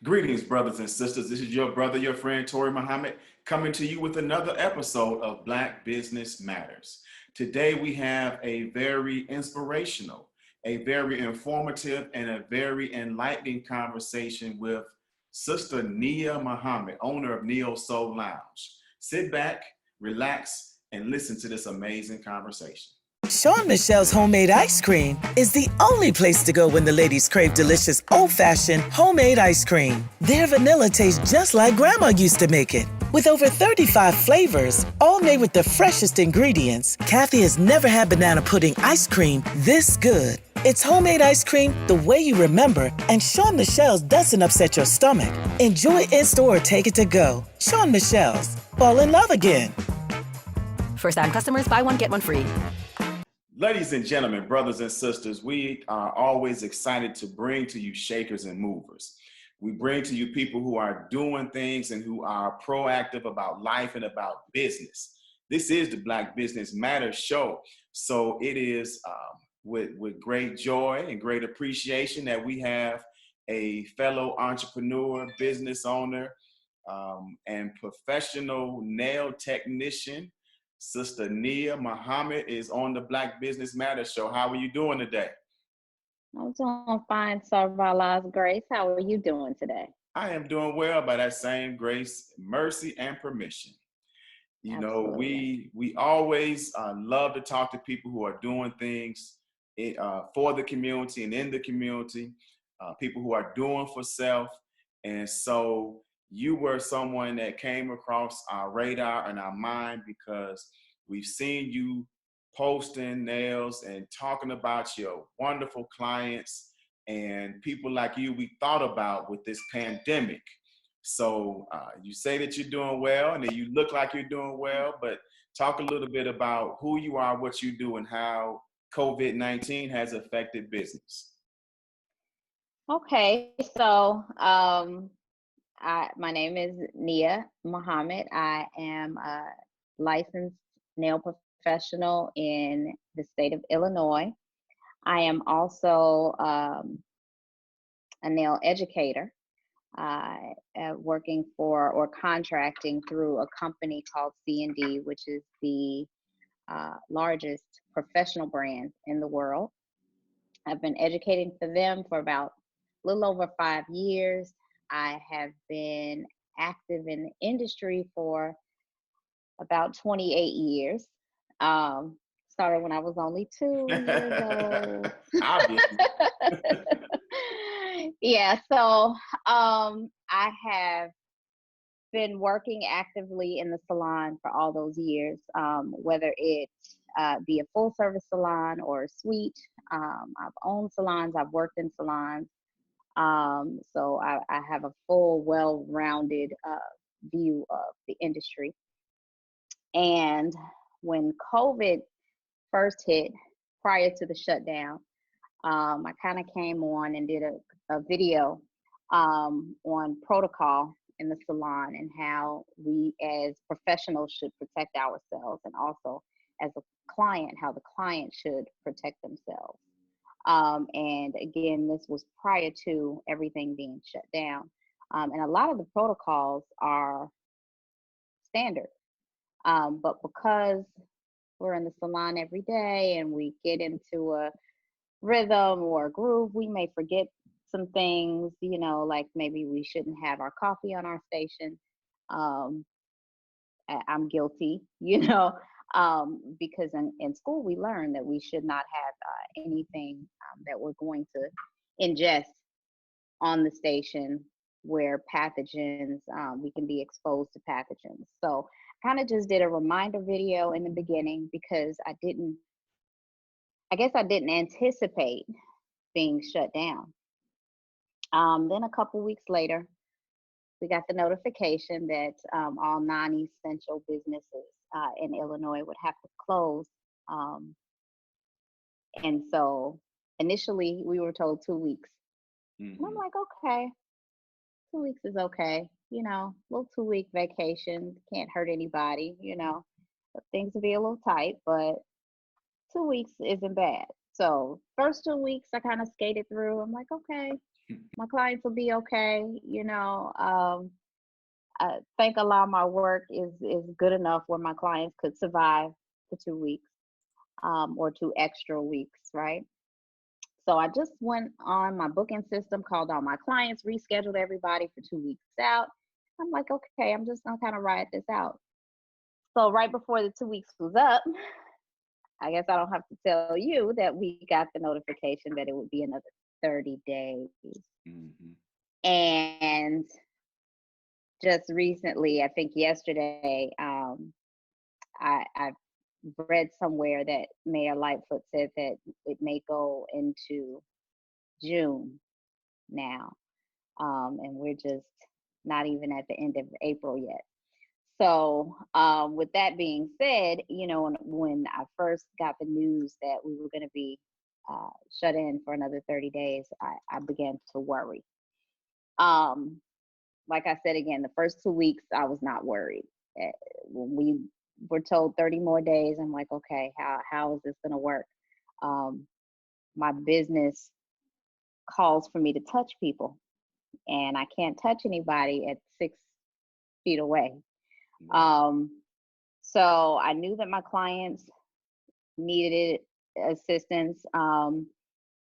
Greetings, brothers and sisters. This is your brother, your friend, Nea Muhammad, coming to you with another episode of Black Business Matters. Today, we have a very inspirational, a very informative, and a very enlightening conversation with Sister Nea Muhammad, owner of Neo Soul Lounge. Sit back, relax, and listen to this amazing conversation. Sean Michelle's homemade ice cream is the only place to go when the ladies crave delicious old-fashioned homemade ice cream. Their vanilla tastes just like Grandma used to make it. With over 35 flavors, all made with the freshest ingredients, Kathy has never had banana pudding ice cream this good. It's homemade ice cream the way you remember, and Sean Michelle's doesn't upset your stomach. Enjoy in-store or take it to go. Sean Michelle's. Fall in love again. First-time customers, buy one, get one free. Ladies and gentlemen, brothers and sisters, we are always excited to bring to you shakers and movers. We bring to you people who are doing things and who are proactive about life and about business. This is the Black Business Matters show. So it is with great joy and great appreciation that we have a fellow entrepreneur, business owner, and professional nail technician. Sister Nea Muhammad is on the Black Business Matters show. How are you doing today? I'm doing fine, sir, by Allah's grace. How are you doing today? I am doing well by that same grace, mercy, and permission. You know, Absolutely. we always love to talk to people who are doing things for the community and in the community, people who are doing for self. And so you were someone that came across our radar and our mind because we've seen you posting nails and talking about your wonderful clients and people like you we thought about with this pandemic. So you say that you're doing well and that you look like you're doing well, but talk a little bit about who you are, what you do, and how COVID-19 has affected business. Okay, so my name is Nea Muhammad. I am a licensed nail professional in the state of Illinois. I am also a nail educator, working for or contracting through a company called C&D, which is the largest professional brand in the world. I've been educating for them for about a little over 5 years. I have been active in the industry for about 28 years. Started when I was only 2 years old. Obviously. Yeah, so I have been working actively in the salon for all those years, whether it be a full service salon or a suite. I've owned salons, I've worked in salons. So I have a full, well-rounded view of the industry. And when COVID first hit, prior to the shutdown, I kind of came on and did a video on protocol in the salon and how we as professionals should protect ourselves, and also as a client, how the client should protect themselves. And again, this was prior to everything being shut down. And a lot of the protocols are standard. But because we're in the salon every day and we get into a rhythm or a groove, we may forget some things, like maybe we shouldn't have our coffee on our station. Um, I'm guilty, because in school we learned that we should not have anything that we're going to ingest on the station where pathogens, we can be exposed to pathogens. So kind of just did a reminder video in the beginning because I guess I didn't anticipate being shut down. Then a couple weeks later, we got the notification that all non-essential businesses in Illinois would have to close. And so initially we were told 2 weeks. And I'm like, okay, 2 weeks is okay. Little 2-week vacation, can't hurt anybody, But things will be a little tight, but 2 weeks isn't bad. So first 2 weeks I kind of skated through. I'm like, okay, my clients will be okay. I think a lot of my work is good enough where my clients could survive the 2 weeks, or 2 extra weeks, right? So I just went on my booking system, called all my clients, rescheduled everybody for 2 weeks out. I'm like, okay, I'm just gonna kind of ride this out. So right before the 2 weeks was up, I guess I don't have to tell you that we got the notification that it would be another 30 days. Mm-hmm. And just recently, I think yesterday, I read somewhere that Mayor Lightfoot said that it may go into June now, and we're just not even at the end of April yet. So, with that being said, when I first got the news that we were going to be shut in for another 30 days, I began to worry. Um, like I said again, the first 2 weeks I was not worried. When we were told 30 more days, I'm like, okay, how is this going to work? Um, my business calls for me to touch people, and I can't touch anybody at 6 feet away. Wow. Um, so I knew that my clients needed assistance,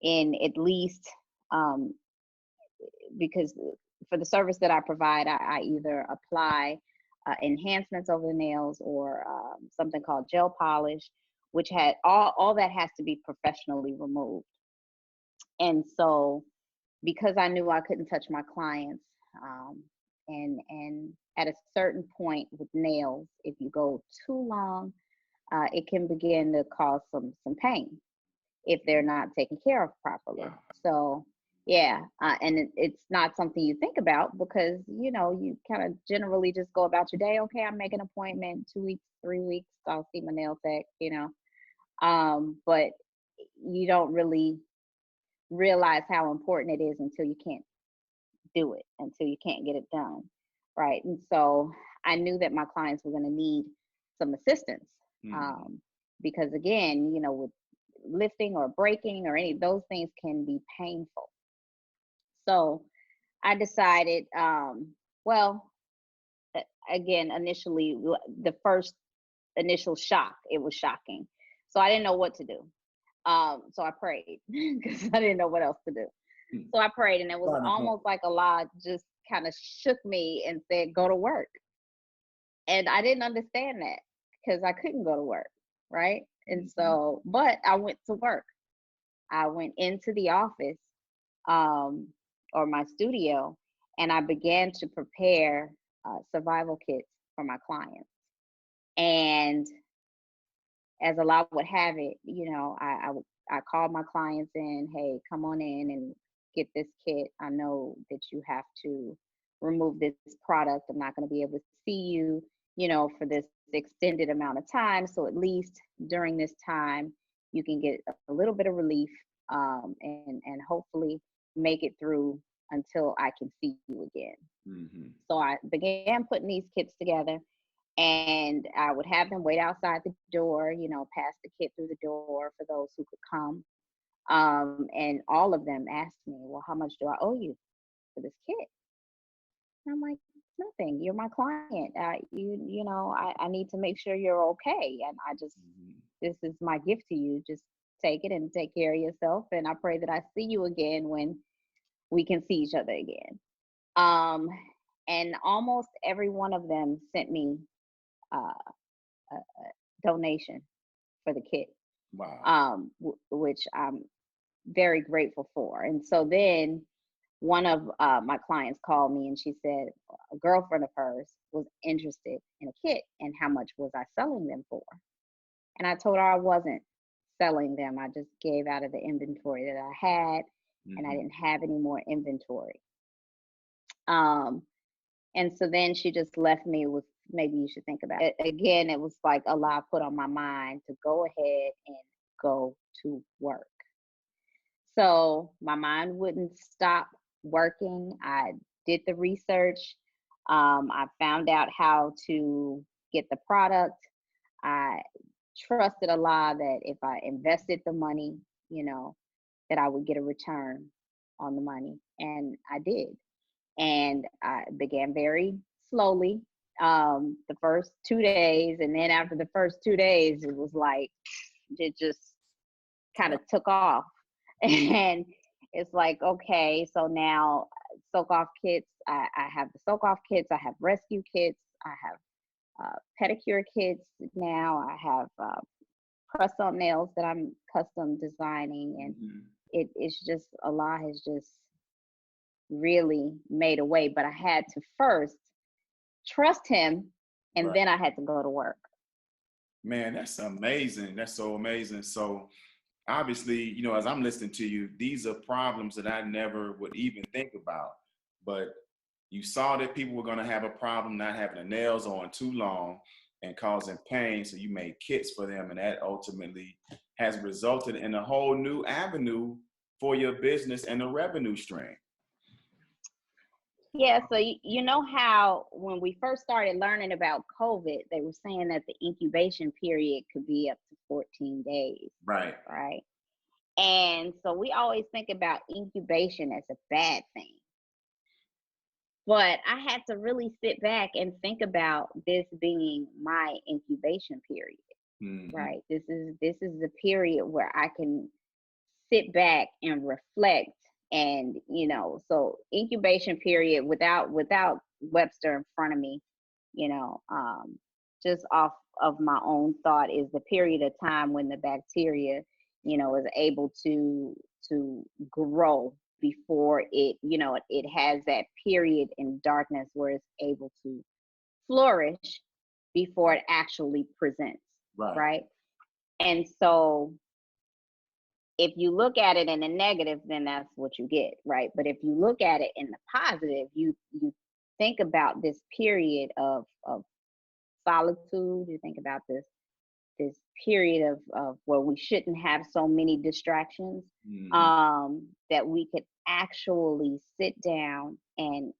in at least, um, because for the service that I provide, I either apply enhancements over the nails, or something called gel polish, which had all that has to be professionally removed. And so, because I knew I couldn't touch my clients, and at a certain point with nails, if you go too long, it can begin to cause some pain if they're not taken care of properly. Wow. So yeah, and it's not something you think about, because you kind of generally just go about your day. Okay, I'm making an appointment 2 weeks, 3 weeks, I'll see my nail tech. But you don't really realize how important it is until you can't do it, until you can't get it done, right? And so I knew that my clients were going to need some assistance, Mm-hmm. um, because again, with lifting or breaking or any of those things can be painful. So I decided, well, again, initially, the first initial shock, it was shocking. So I didn't know what to do. So I prayed because I didn't know what else to do. So I prayed, and it was Starting point. almost like Allah just kind of shook me and said, go to work. And I didn't understand that because I couldn't go to work, right? And Mm-hmm. so, but I went to work. I went into the office, um, or my studio, and I began to prepare survival kits for my clients. And as Allah would have it, I called my clients in, hey, come on in and get this kit. I know that you have to remove this product. I'm not going to be able to see you, for this extended amount of time. So at least during this time, you can get a little bit of relief, and hopefully make it through until I can see you again. Mm-hmm. So I began putting these kits together, and I would have them wait outside the door, pass the kit through the door for those who could come. And all of them asked me, well, how much do I owe you for this kit? And I'm like, nothing. You're my client. I need to make sure you're okay. And Mm-hmm. this is my gift to you. Just take it and take care of yourself. And I pray that I see you again when we can see each other again. Um, and almost every one of them sent me uh, a donation for the kit, Wow. which I'm very grateful for. And so then one of my clients called me, and she said a girlfriend of hers was interested in a kit, and how much was I selling them for? And I told her I wasn't selling them. I just gave out of the inventory that I had, and I Mm-hmm. didn't have any more inventory. Um, And so then she just left me with, maybe you should think about it. Again, it was like Allah put on my mind to go ahead and go to work. So my mind wouldn't stop working. I did the research. I found out how to get the product. I trusted Allah that if I invested the money, that I would get a return on the money. And I did. And I began very slowly, the first 2 days. And then after the first 2 days, it was like, it just kind of took off. And it's like, okay, so now soak off kits. I have the soak off kits. I have rescue kits. I have pedicure kits now. I have press on nails that I'm custom designing. And it's just, Allah has just really made a way. But I had to first trust him, and then I had to go to work. Man, that's amazing. That's so amazing. So obviously, as I'm listening to you, these are problems that I never would even think about. But you saw that people were going to have a problem not having the nails on too long and causing pain. So you made kits for them. And that ultimately has resulted in a whole new avenue for your business and a revenue stream. Yeah, so you know how when we first started learning about COVID, they were saying that the incubation period could be up to 14 days. Right. Right. And so we always think about incubation as a bad thing. But I had to really sit back and think about this being my incubation period. Right. This is the period where I can sit back and reflect. And, so incubation period without Webster in front of me, just off of my own thought, is the period of time when the bacteria, is able to grow before it, it has that period in darkness where it's able to flourish before it actually presents. Right. And so if you look at it in the negative, then that's what you get, right? But if you look at it in the positive, you think about this period of solitude. You think about this period of where we shouldn't have so many distractions, that we could actually sit down and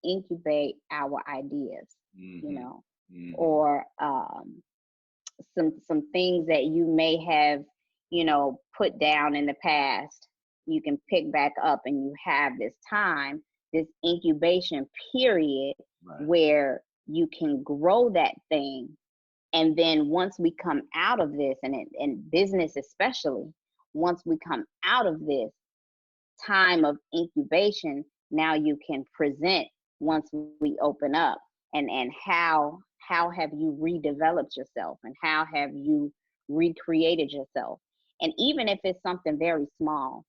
incubate our ideas, or some things that you may have put down in the past, you can pick back up, and you have this time, this incubation period, where you can grow that thing. And then once we come out of this, and business especially, once we come out of this time of incubation, now you can present once we open up, and how have you redeveloped yourself, and how have you recreated yourself. And even if it's something very small,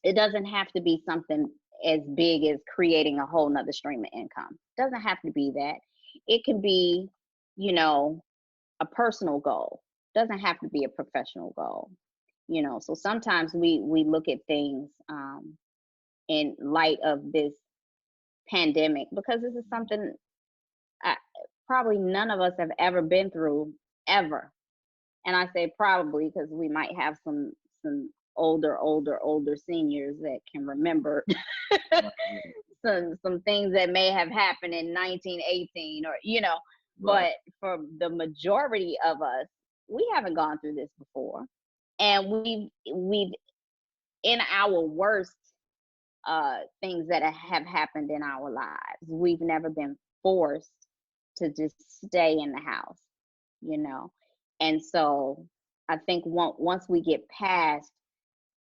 it doesn't have to be something as big as creating a whole nother stream of income. It doesn't have to be that. It can be, a personal goal. It doesn't have to be a professional goal. So sometimes we look at things in light of this pandemic, because this is something probably none of us have ever been through, ever. And I say probably because we might have some older seniors that can remember some things that may have happened in 1918, or but for the majority of us, we haven't gone through this before. And we've in our worst things that have happened in our lives, we've never been forced to just stay in the house, And so I think once we get past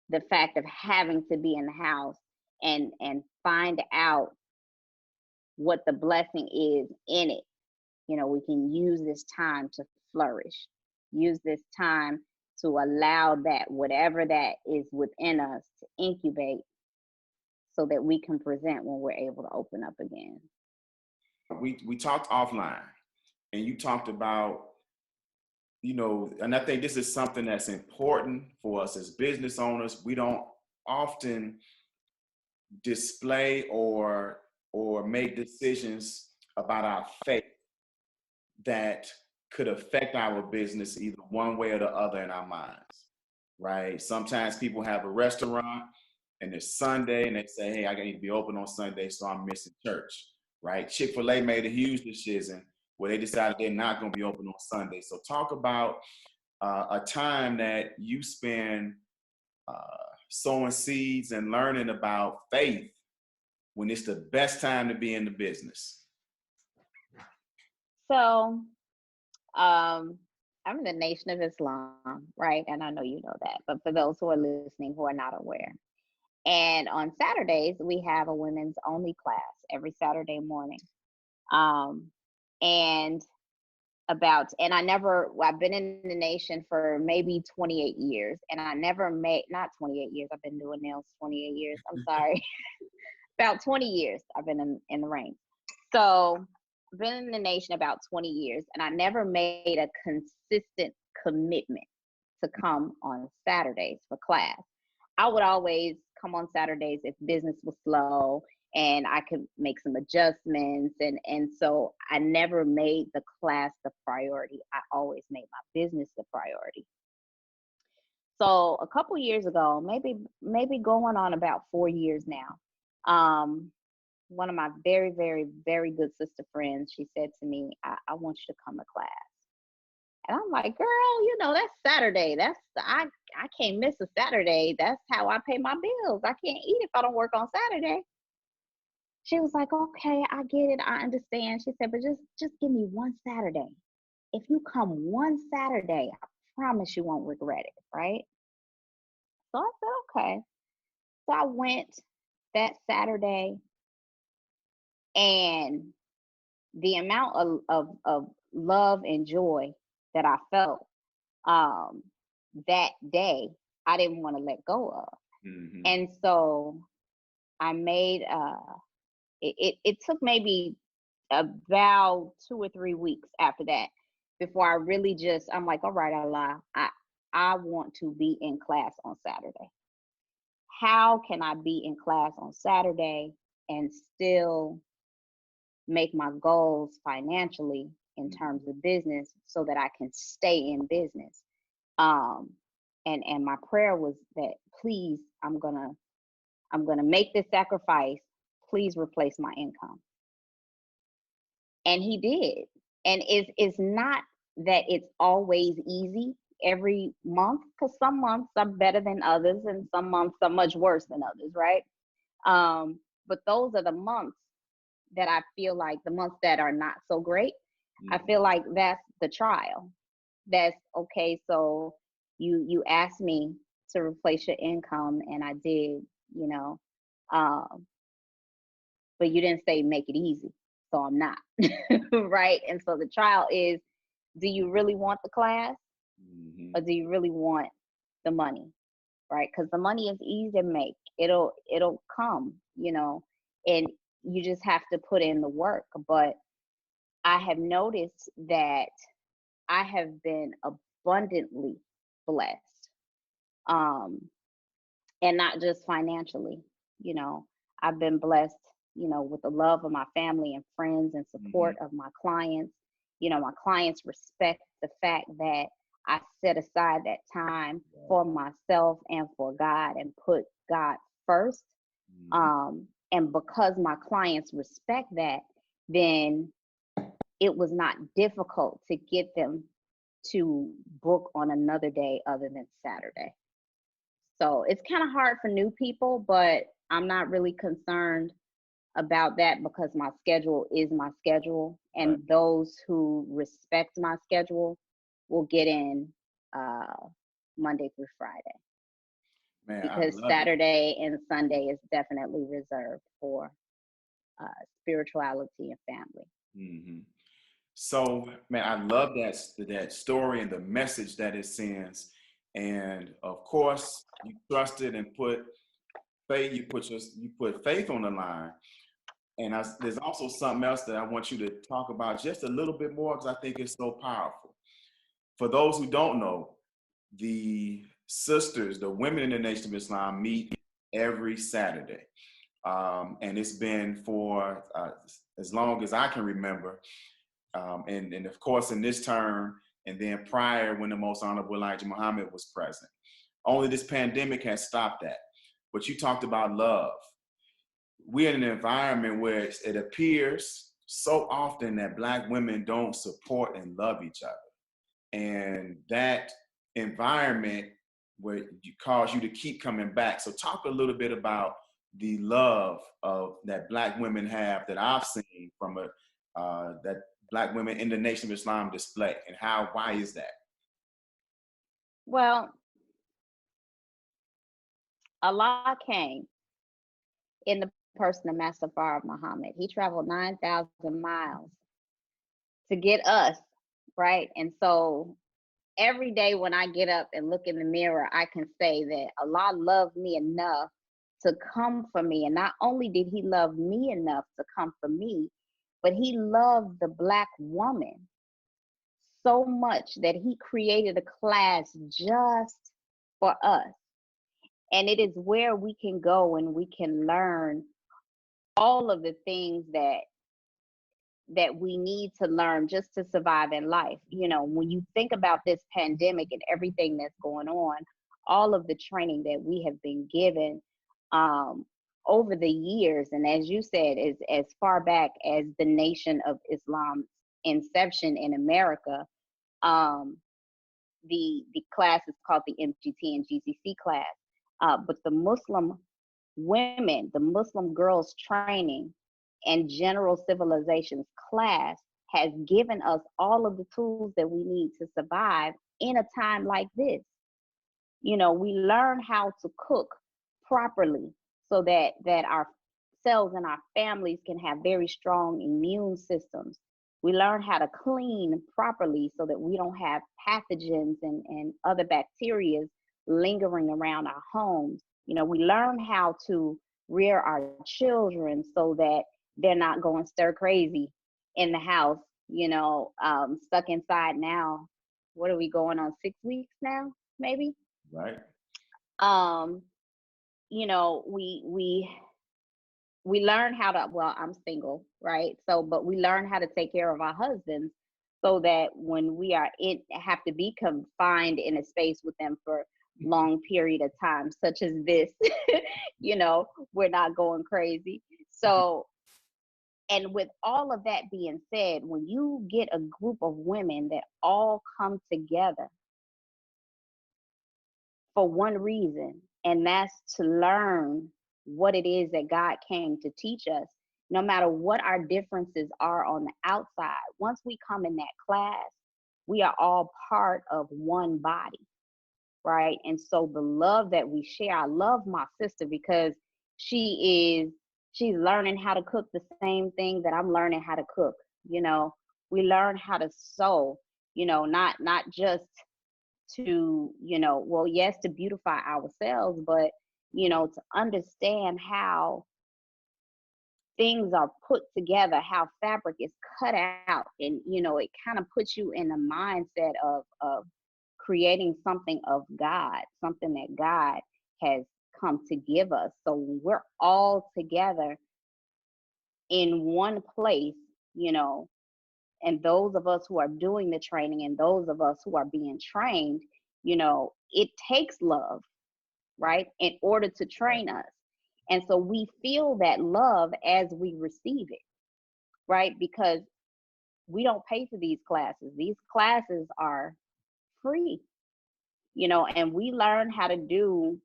the fact of having to be in the house, and find out what the blessing is in it, we can use this time to flourish, use this time to allow that whatever that is within us to incubate, so that we can present when we're able to open up again. We talked offline, and you talked about, and I think this is something that's important for us as business owners. We don't often display or make decisions about our faith that could affect our business either one way or the other in our minds, right? Sometimes people have a restaurant and it's Sunday and they say, hey, I need to be open on Sunday, so I'm missing church, right? Chick-fil-A made a huge decision where they decided they're not going to be open on Sunday. So talk about a time that you spend sowing seeds and learning about faith when it's the best time to be in the business? So, I'm in the Nation of Islam, right? And I know you know that, but for those who are listening who are not aware. And on Saturdays, we have a women's only class every Saturday morning. Um, and I've been in the nation for maybe 28 years, and I never made, not 28 years, I've been doing nails 28 years, I'm sorry. About 20 years I've been in the ring. So I've been in the nation about 20 years, and I never made a consistent commitment to come on Saturdays for class. I would always come on Saturdays if business was slow and I could make some adjustments. And so I never made the class the priority. I always made my business the priority. So a couple years ago, maybe going on about 4 years now, one of my very, very, very good sister friends, she said to me, I want you to come to class. And I'm like, girl, that's Saturday. I can't miss a Saturday. That's how I pay my bills. I can't eat if I don't work on Saturday. She was like, okay, I get it. I understand. She said, but just give me one Saturday. If you come one Saturday, I promise you won't regret it, right? So I said, okay. So I went that Saturday, and the amount of love and joy that I felt that day, I didn't want to let go of. Mm-hmm. And so I made, it took maybe about 2 or 3 weeks after that before I really I'm like, all right, Allah, I want to be in class on Saturday. How can I be in class on Saturday and still make my goals financially in terms of business so that I can stay in business? And my prayer was that, please, I'm gonna make this sacrifice. Please replace my income. And he did. And it's not that it's always easy every month, because some months are better than others and some months are much worse than others, right? But those are the months that I feel like, the months that are not so great, I feel like that's the trial. That's okay. So you asked me to replace your income, and I did, but you didn't say make it easy. So I'm not, right? And so the trial is, do you really want the class, or do you really want the money, right? Because the money is easy to make. It'll come, and you just have to put in the work. But I have noticed that I have been abundantly blessed, and not just financially. I've been blessed, with the love of my family and friends and support of my clients. My clients respect the fact that I set aside that time for myself and for God and put God first. And because my clients respect that, then it was not difficult to get them to book on another day other than Saturday. So it's kind of hard for new people, but I'm not really concerned about that because my schedule is my schedule, and Right. those who respect my schedule will get in Monday through Friday. Man, Because I love it. Saturday and Sunday is definitely reserved for spirituality and family. Mm-hmm. So, man, I love that story and the message that it sends. And of course, you trusted and put faith. You put faith on the line. And there's also something else that I want you to talk about just a little bit more, because I think it's so powerful. For those who don't know, the sisters, the women in the Nation of Islam, meet every Saturday. And it's been for as long as I can remember. And of course, in this term, and then prior, when the Most Honorable Elijah Muhammad was present. Only this pandemic has stopped that. But you talked about love. We're in an environment where it appears so often that Black women don't support and love each other. And that environment where you cause you to keep coming back. So talk a little bit about the love of that Black women have that I've seen from that Black women in the Nation of Islam display, and why is that? Well, Allah came in the person of Master Muhammad. He traveled 9,000 miles to get us, right? And so every day when I get up and look in the mirror, I can say that Allah loved me enough to come for me. And not only did he love me enough to come for me, but he loved the Black woman so much that he created a class just for us. And it is where we can go and we can learn all of the things that we need to learn just to survive in life. You know, when you think about this pandemic and everything that's going on, all of the training that we have been given over the years, and as you said, is as far back as the Nation of Islam's inception in America. The class is called the MGT and GCC class, but the Muslim women, the Muslim girls training and general civilizations class has given us all of the tools that we need to survive in a time like this. You know, we learn how to cook properly so that ourselves and our families can have very strong immune systems. We learn how to clean properly so that we don't have pathogens and other bacteria lingering around our homes. You know, we learn how to rear our children so that they're not going stir crazy in the house, you know, stuck inside now. What are we going on 6 weeks now, maybe? Right. You know, we learn how to, well, I'm single, right? So, but we learn how to take care of our husbands so that when we are have to be confined in a space with them for long period of time, such as this, you know, we're not going crazy. So, and with all of that being said, when you get a group of women that all come together for one reason, and that's to learn what it is that God came to teach us, no matter what our differences are on the outside, once we come in that class, we are all part of one body, right? And so the love that we share, I love my sister because she's learning how to cook the same thing that I'm learning how to cook. You know, we learn how to sew, you know, not just to, you know, well, yes, to beautify ourselves, but, you know, to understand how things are put together, how fabric is cut out. And, you know, it kind of puts you in the mindset of creating something of God, something that God has come to give us. So we're all together in one place, you know, and those of us who are doing the training and those of us who are being trained, you know, it takes love, right, in order to train us. And so we feel that love as we receive it, right? Because we don't pay for these classes. These classes are free, you know, and we learn how to do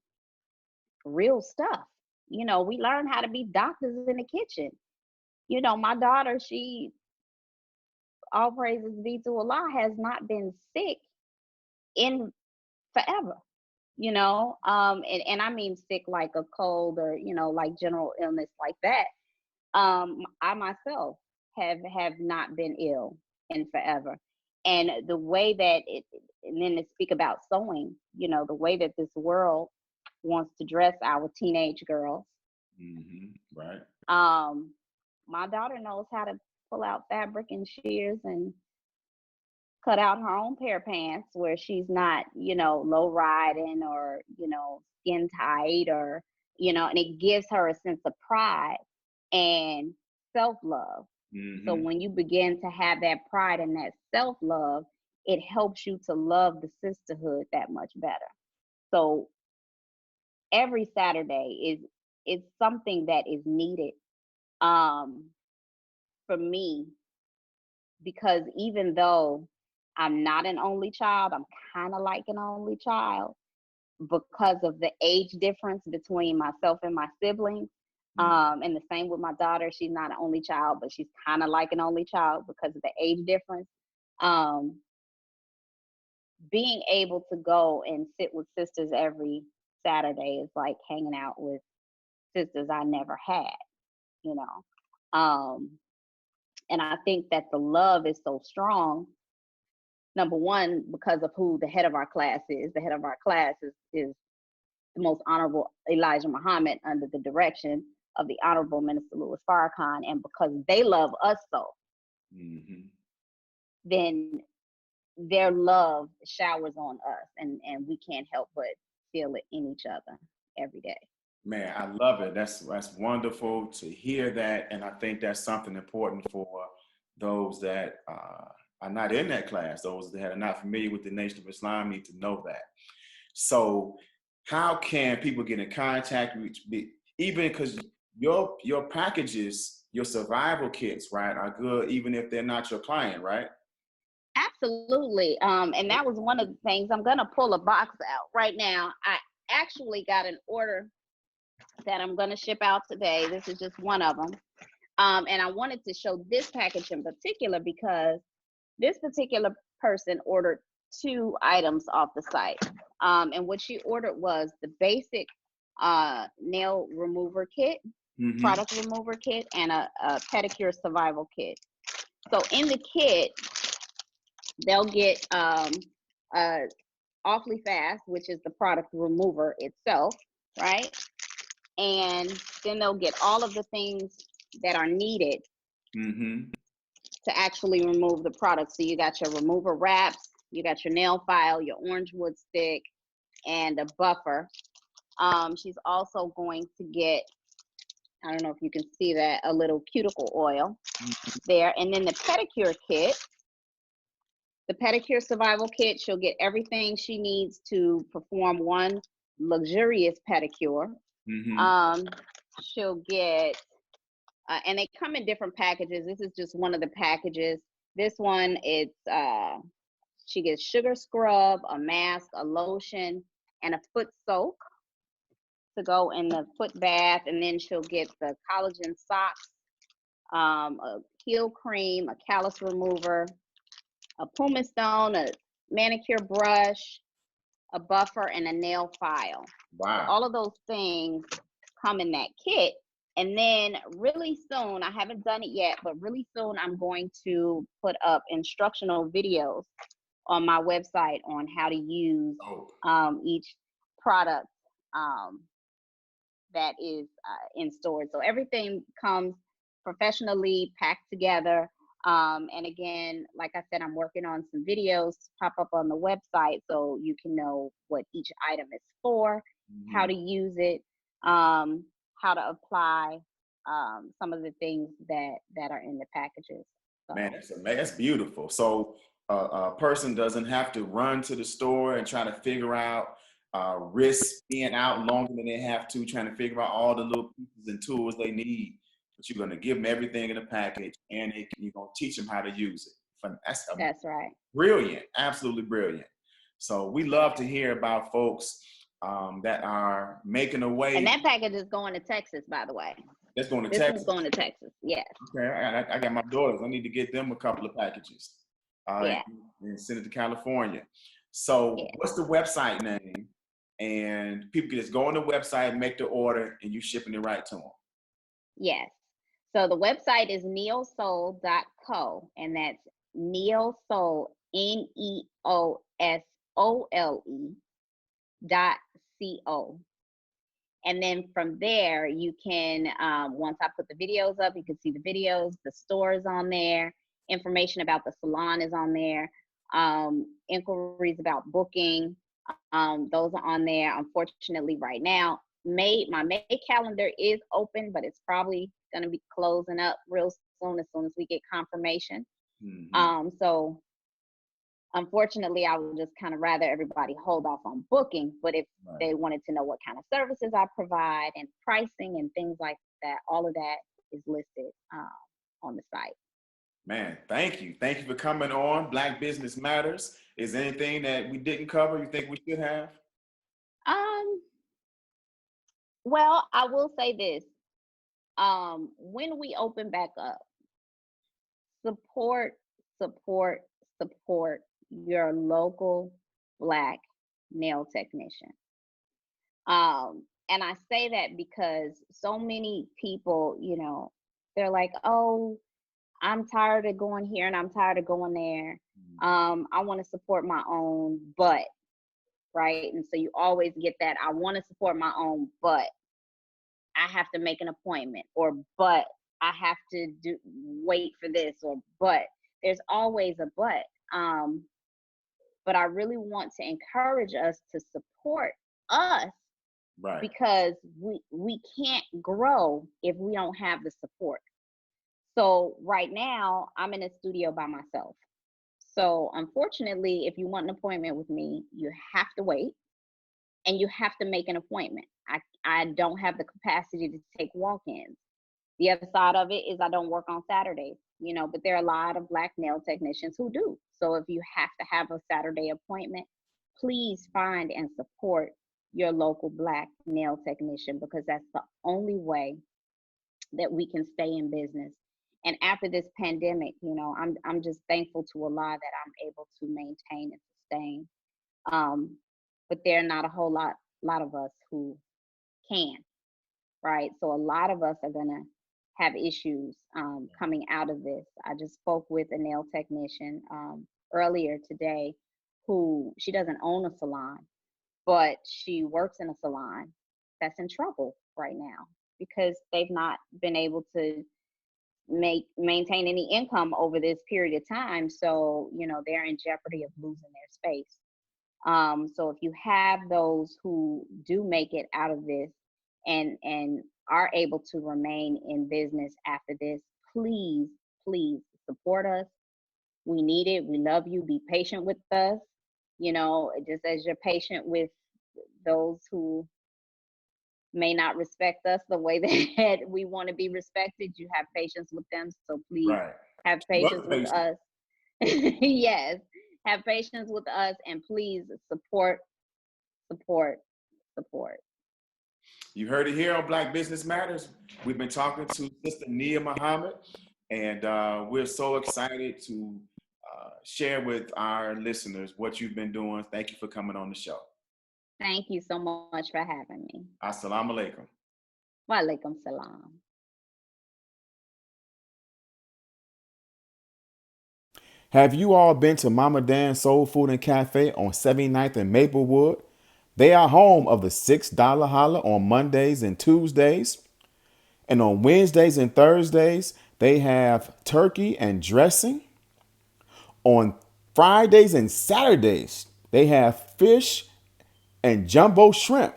real stuff. You know, we learn how to be doctors in the kitchen. You know, my daughter, she, all praises be to Allah, has not been sick in forever, you know, and I mean sick like a cold or, you know, like general illness like that. I myself have not been ill in forever. And the way that and then to speak about sewing, you know, the way that this world wants to dress our teenage girls. Right. My daughter knows how to pull out fabric and shears and cut out her own pair of pants where she's not, you know, low riding or, you know, skin tight or, you know, and it gives her a sense of pride and self-love. So when you begin to have that pride and that self-love, it helps you to love the sisterhood that much better. So every Saturday is something that is needed for me, because even though I'm not an only child, I'm kind of like an only child. because of the age difference between myself and my siblings. And the same with my daughter. She's not an only child, but she's kind of like an only child because of the age difference. Being able to go and sit with sisters every Saturday is like hanging out with sisters I never had, you know. And I think that the love is so strong. Number one, because of who the head of our class is. The head of our class is the most honorable Elijah Muhammad, under the direction of the Honorable Minister Louis Farrakhan. And because they love us so, then their love showers on us, and we can't help but feel it in each other every day. Man, I love it. That's wonderful to hear that. And I think that's something important for those that are not in that class. Those that are not familiar with the Nation of Islam need to know that. So how can people get in contact with you? Even because your packages, your survival kits, right, are good even if they're not your client, right? Absolutely. And that was one of the things. I'm going to pull a box out right now. I actually got an order that I'm going to ship out today. This is just one of them. And I wanted to show this package in particular because this particular person ordered 2 items off the site. And what she ordered was the basic nail remover kit, product remover kit, and a pedicure survival kit. So in the kit, they'll get Awfully Fast, which is the product remover itself, right? And then they'll get all of the things that are needed to actually remove the product. So you got your remover wraps, you got your nail file, your orange wood stick, and a buffer. She's also going to get, I don't know if you can see that, a little cuticle oil there. And then the pedicure kit, the pedicure survival kit, she'll get everything she needs to perform one luxurious pedicure. She'll get, and they come in different packages. This is just one of the packages. This one, it's, she gets sugar scrub, a mask, a lotion, and a foot soak to go in the foot bath. And then she'll get the collagen socks, a heel cream, a callus remover, a pumice stone, a manicure brush, a buffer, and a nail file. Wow. All of those things come in that kit. And then really soon, I haven't done it yet, but really soon I'm going to put up instructional videos on my website on how to use each product that is in storage. So everything comes professionally packed together. And again, like I said, I'm working on some videos to pop up on the website so you can know what each item is for, how to use it, how to apply some of the things that are in the packages. So. Man, that's beautiful. So a person doesn't have to run to the store and try to figure out, risk being out longer than they have to, trying to figure out all the little pieces and tools they need. But you're going to give them everything in the package, and you're going to teach them how to use it. That's right. Brilliant. Absolutely brilliant. So we love to hear about folks that are making a way. And that package is going to Texas, by the way. That's going to This Texas. is going to Texas, yes. Okay, I got my daughters. I need to get them a couple of packages. And send it to California. So what's the website name? And people can just go on the website, make the order, and you shipping it right to them. Yes. So the website is neosole.co, and that's neosole, NEOSOLE.co. And then from there, you can, once I put the videos up, you can see the videos, the store is on there, information about the salon is on there, inquiries about booking, those are on there. Unfortunately, right now, my May calendar is open, but it's probably going to be closing up real soon as we get confirmation. So unfortunately, I would just kind of rather everybody hold off on booking. But if they wanted to know what kind of services I provide and pricing and things like that, all of that is listed on the site. Man, thank you. Thank you for coming on Black Business Matters. Is there anything that we didn't cover you think we should have? Um, well, I will say this. When we open back up, support, support, support your local Black nail technician. And I say that because so many people, they're like, oh, I'm tired of going here and I'm tired of going there. I want to support my own, but right. And so you always get that. I want to support my own, but I have to make an appointment, or but I have to wait for this, or but there's always a but. But I really want to encourage us to support us, Right. because we can't grow if we don't have the support. So right now I'm in a studio by myself. So unfortunately, if you want an appointment with me, you have to wait and you have to make an appointment. I don't have the capacity to take walk-ins. The other side of it is I don't work on Saturdays, but there are a lot of Black nail technicians who do. So if you have to have a Saturday appointment, please find and support your local Black nail technician, because that's the only way that we can stay in business. And after this pandemic, I'm just thankful to Allah that I'm able to maintain and sustain. But there are not a whole lot of us who can, right? So a lot of us are gonna have issues coming out of this. I just spoke with a nail technician earlier today, who she doesn't own a salon, but she works in a salon that's in trouble right now because they've not been able to maintain any income over this period of time. So, they're in jeopardy of losing their space. So if you have those who do make it out of this and are able to remain in business after this, please, please support us. We need it. We love you. Be patient with us. Just as you're patient with those who may not respect us the way that we want to be respected, you have patience with them. So please have patience with us. Yes, have patience with us, and please support. You heard it here on Black Business Matters. We've been talking to Sister Nea Muhammad, and we're so excited to share with our listeners what you've been doing. Thank you for coming on the show. Thank you so much for having me. Assalamu alaikum. Wa alaikum salam. Have you all been to Mama Dan's Soul Food and Cafe on 79th and Maplewood? They are home of the $6 holla on Mondays and Tuesdays. And on Wednesdays and Thursdays, they have turkey and dressing. On Fridays and Saturdays, they have fish and jumbo shrimp.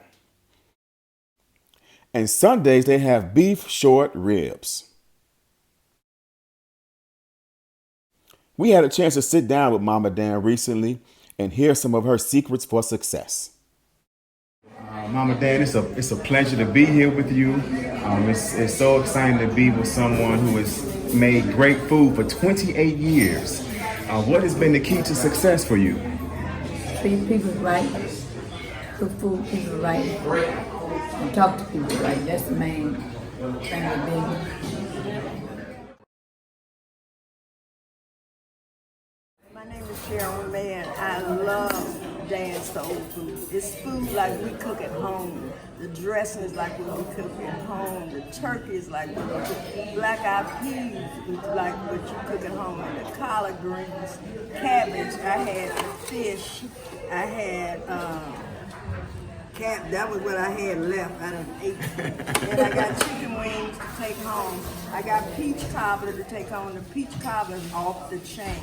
And Sundays, they have beef short ribs. We had a chance to sit down with Mama Dan recently and hear some of her secrets for success. Mama Dan, it's a pleasure to be here with you. It's so exciting to be with someone who has made great food for 28 years. What has been the key to success for you? Treat people right, cook food people right, and talk to people right. That's the main thing of being. My name is Cheryl May, and I love Dan's Soul Food. It's food like we cook at home. The dressing is like what we cook at home. The turkey is like what we cook. Black eyed peas is like what you cook at home. And the collard greens, cabbage. I had the fish. I had that was what I had left. I done ate. And I got chicken wings to take home. I got peach cobbler to take home. The peach cobbler is off the chain.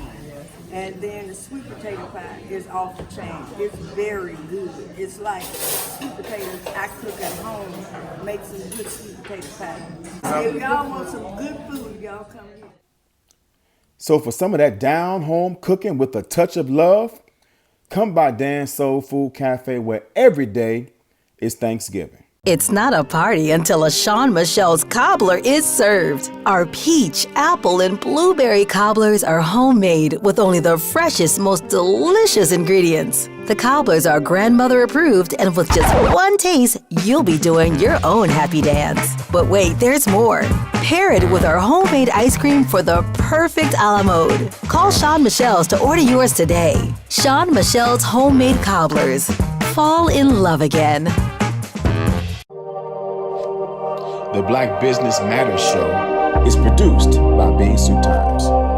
And then the sweet potato pie is off the chain. It's very good. It's like sweet potatoes I cook at home. Make some good sweet potato pie. If y'all want some good food, y'all come here. So for some of that down-home cooking with a touch of love, come by Dan's Soul Food Cafe, where every day is Thanksgiving. It's not a party until a Sean Michelle's cobbler is served. Our peach, apple, and blueberry cobblers are homemade with only the freshest, most delicious ingredients. The cobblers are grandmother approved, and with just one taste, you'll be doing your own happy dance. But wait, there's more. Pair it with our homemade ice cream for the perfect a la mode. Call Sean Michelle's to order yours today. Sean Michelle's homemade cobblers. Fall in love again. The Black Business Matters Show is produced by Bean Soup Times.